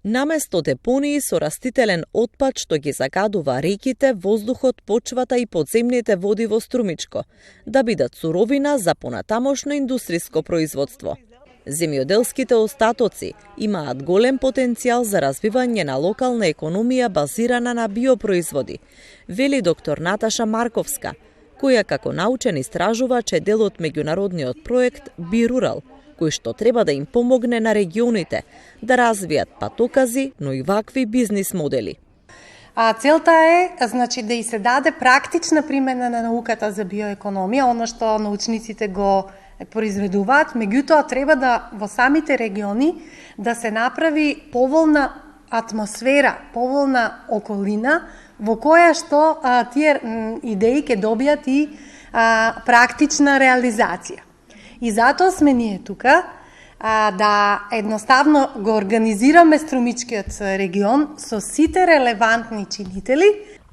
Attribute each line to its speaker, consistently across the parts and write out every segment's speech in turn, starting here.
Speaker 1: Наместо депонии со растителен отпад што ги загадува реките, воздухот, почвата и подземните води во Струмичко, да бидат суровина за понатамошно индустриско производство. Земјоделските остатоци имаат голем потенцијал за развивање на локална економија базирана на биопроизводи, вели доктор Наташа Марковска, која како научен истражувач е дел од меѓународниот проект BiRural, кој што треба да им помогне на регионите да развијат патокази, но и вакви бизнис модели.
Speaker 2: Целта е да и се даде практична примена на науката за биоекономија, оно што научниците го произведуваат, меѓутоа треба да во самите региони да се направи поволна атмосфера, поволна околина во која што тие идеи ќе добијат и практична реализација. И затоа сме ние тука да едноставно го организираме Струмичкиот регион со сите релевантни чинители.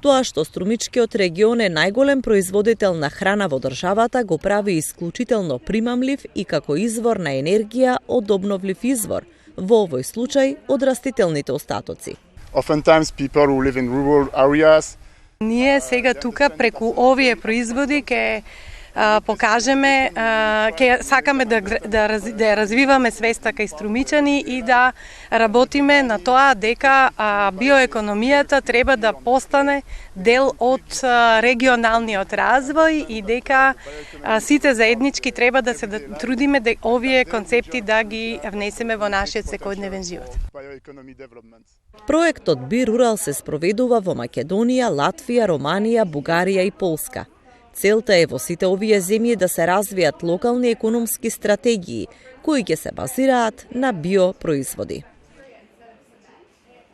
Speaker 1: Тоа што Струмичкиот регион е најголем производител на храна во државата го прави исклучително примамлив и како извор на енергија од обновлив извор, во овој случај од растителните остатоци.
Speaker 3: Oftentimes people who live in rural areas.
Speaker 2: Ние сега тука преку овие производи ќе покажеме, ќе сакаме да ја развиваме свеста кај струмичани и да работиме на тоа дека биоекономијата треба да постане дел од регионалниот развој и дека сите заеднички треба да се трудиме да овие концепти да ги внесеме во нашиот секојдневен живот.
Speaker 1: Проектот BiRural се спроведува во Македонија, Латвија, Романија, Бугарија и Полска. Целта е во сите овие земји да се развијат локални економски стратегии, кои ќе се базираат на биопроизводи.